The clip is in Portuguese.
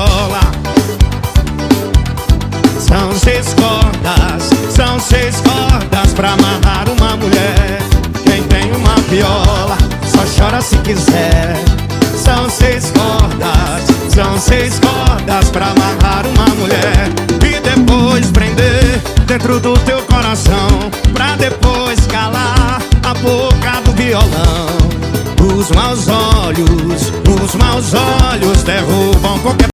viola. São 6 cordas pra amarrar uma mulher. Quem tem uma viola só chora se quiser. São 6 cordas pra amarrar uma mulher. E depois prender dentro do teu coração, pra depois calar a boca do violão. Os maus olhos derrubam qualquer